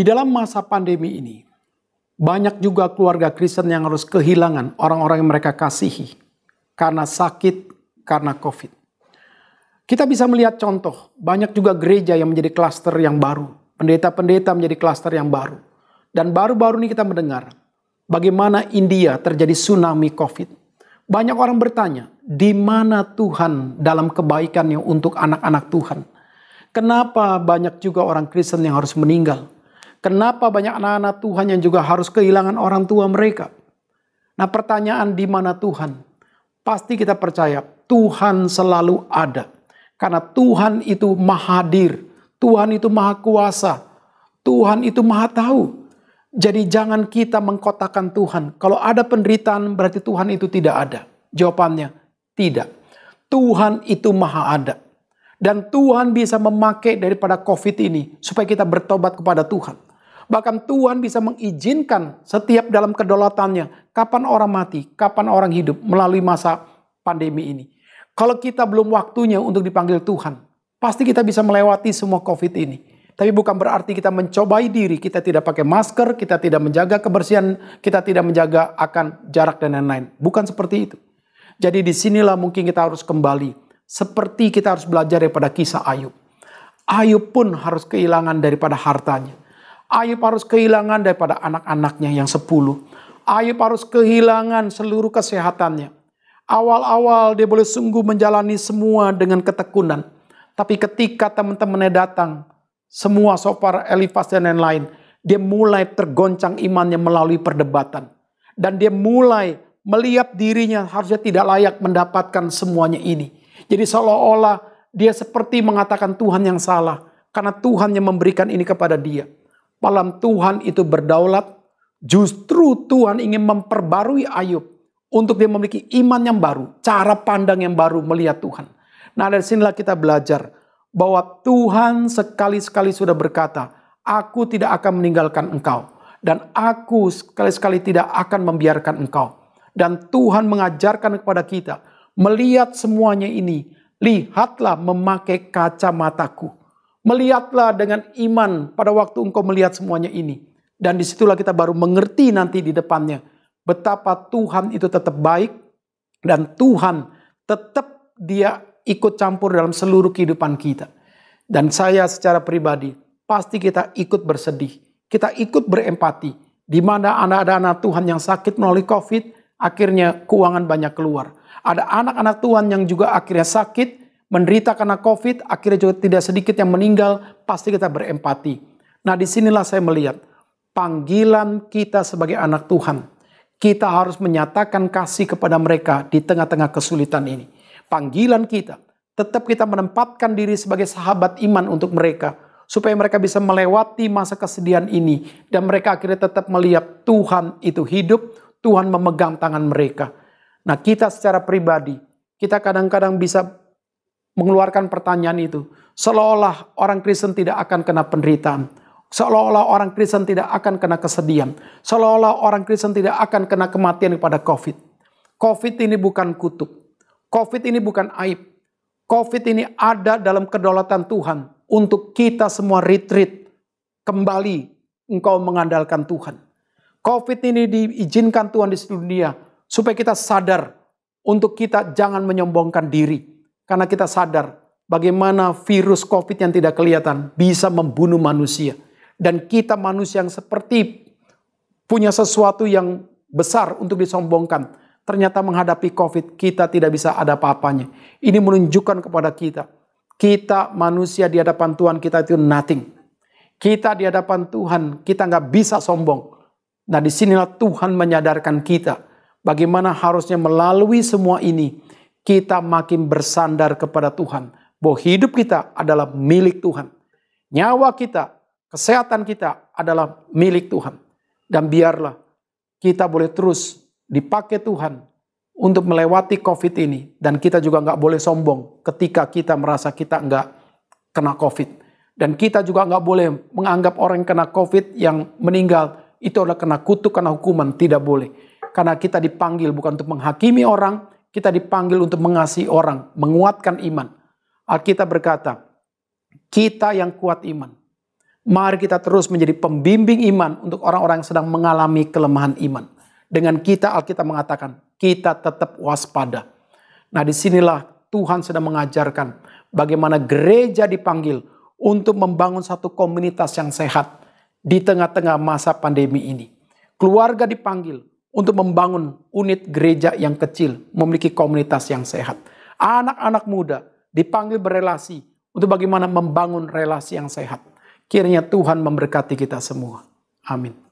Di dalam masa pandemi ini, banyak juga keluarga Kristen yang harus kehilangan orang-orang yang mereka kasihi karena sakit, karena COVID. Kita bisa melihat contoh, banyak juga gereja yang menjadi klaster yang baru. Pendeta-pendeta menjadi klaster yang baru. Dan baru-baru ini kita mendengar bagaimana India terjadi tsunami COVID. Banyak orang bertanya, di mana Tuhan dalam kebaikannya untuk anak-anak Tuhan? Kenapa banyak juga orang Kristen yang harus meninggal? Kenapa banyak anak-anak Tuhan yang juga harus kehilangan orang tua mereka? Nah, pertanyaan di mana Tuhan? Pasti kita percaya Tuhan selalu ada. Karena Tuhan itu maha hadir. Tuhan itu maha kuasa. Tuhan itu maha tahu. Jadi jangan kita mengkotakkan Tuhan. Kalau ada penderitaan berarti Tuhan itu tidak ada. Jawabannya tidak. Tuhan itu maha ada. Dan Tuhan bisa memakai daripada COVID ini supaya kita bertobat kepada Tuhan. Bahkan Tuhan bisa mengizinkan setiap dalam kedaulatannya kapan orang mati, kapan orang hidup melalui masa pandemi ini. Kalau kita belum waktunya untuk dipanggil Tuhan, pasti kita bisa melewati semua COVID ini. Tapi bukan berarti kita mencobai diri, kita tidak pakai masker, kita tidak menjaga kebersihan, kita tidak menjaga akan jarak dan lain-lain. Bukan seperti itu. Jadi disinilah mungkin kita harus kembali. Seperti kita harus belajar daripada kisah Ayub. Ayub pun harus kehilangan daripada hartanya. Ayub harus kehilangan daripada anak-anaknya yang 10. Ayub harus kehilangan seluruh kesehatannya. Awal-awal dia boleh sungguh menjalani semua dengan ketekunan. Tapi ketika teman-temannya datang, semua Sofar, Elifaz dan lain-lain, dia mulai tergoncang imannya melalui perdebatan. Dan dia mulai melihat dirinya harusnya tidak layak mendapatkan semuanya ini. Jadi seolah-olah dia seperti mengatakan Tuhan yang salah. Karena Tuhan yang memberikan ini kepada dia. Malam Tuhan itu berdaulat, justru Tuhan ingin memperbarui Ayub untuk dia memiliki iman yang baru, cara pandang yang baru melihat Tuhan. Nah, dari sinilah kita belajar bahwa Tuhan sekali-sekali sudah berkata, aku tidak akan meninggalkan engkau dan aku sekali-sekali tidak akan membiarkan engkau. Dan Tuhan mengajarkan kepada kita melihat semuanya ini, lihatlah memakai kacamataku. Melihatlah dengan iman pada waktu engkau melihat semuanya ini. Dan disitulah kita baru mengerti nanti di depannya. Betapa Tuhan itu tetap baik. Dan Tuhan tetap dia ikut campur dalam seluruh kehidupan kita. Dan saya secara pribadi, pasti kita ikut bersedih. Kita ikut berempati. Di mana ada anak Tuhan yang sakit melalui COVID, akhirnya keuangan banyak keluar. Ada anak-anak Tuhan yang juga akhirnya sakit, menderita karena COVID, akhirnya juga tidak sedikit yang meninggal, pasti kita berempati. Nah, disinilah saya melihat panggilan kita sebagai anak Tuhan. Kita harus menyatakan kasih kepada mereka di tengah-tengah kesulitan ini. Panggilan kita, tetap kita menempatkan diri sebagai sahabat iman untuk mereka, supaya mereka bisa melewati masa kesedihan ini, dan mereka akhirnya tetap melihat Tuhan itu hidup, Tuhan memegang tangan mereka. Nah, kita secara pribadi, kita kadang-kadang bisa mengeluarkan pertanyaan itu. Seolah-olah orang Kristen tidak akan kena penderitaan. Seolah-olah orang Kristen tidak akan kena kesedihan. Seolah-olah orang Kristen tidak akan kena kematian kepada COVID. COVID ini bukan kutuk. COVID ini bukan aib. COVID ini ada dalam kedaulatan Tuhan. Untuk kita semua retreat. Kembali engkau mengandalkan Tuhan. COVID ini diizinkan Tuhan di seluruh dunia. Supaya kita sadar. Untuk kita jangan menyombongkan diri. Karena kita sadar bagaimana virus COVID yang tidak kelihatan bisa membunuh manusia. Dan kita manusia yang seperti punya sesuatu yang besar untuk disombongkan. Ternyata menghadapi COVID kita tidak bisa ada apa-apanya. Ini menunjukkan kepada kita. Kita manusia di hadapan Tuhan kita itu nothing. Kita di hadapan Tuhan kita nggak bisa sombong. Nah, disinilah Tuhan menyadarkan kita. Bagaimana harusnya melalui semua ini. Kita makin bersandar kepada Tuhan. Bahwa hidup kita adalah milik Tuhan. Nyawa kita, kesehatan kita adalah milik Tuhan. Dan biarlah kita boleh terus dipakai Tuhan untuk melewati COVID ini. Dan kita juga nggak boleh sombong ketika kita merasa kita nggak kena COVID. Dan kita juga nggak boleh menganggap orang yang kena COVID yang meninggal itu adalah kena kutuk, kena hukuman. Tidak boleh. Karena kita dipanggil bukan untuk menghakimi orang, kita dipanggil untuk mengasihi orang, menguatkan iman. Alkitab berkata, kita yang kuat iman, Mari kita terus menjadi pembimbing iman untuk orang-orang yang sedang mengalami kelemahan iman. Dengan kita, Alkitab mengatakan, kita tetap waspada. Nah, disinilah Tuhan sedang mengajarkan bagaimana gereja dipanggil untuk membangun satu komunitas yang sehat di tengah-tengah masa pandemi ini. Keluarga dipanggil untuk membangun unit gereja yang kecil, memiliki komunitas yang sehat. Anak-anak muda dipanggil berelasi untuk bagaimana membangun relasi yang sehat. Kiranya Tuhan memberkati kita semua. Amin.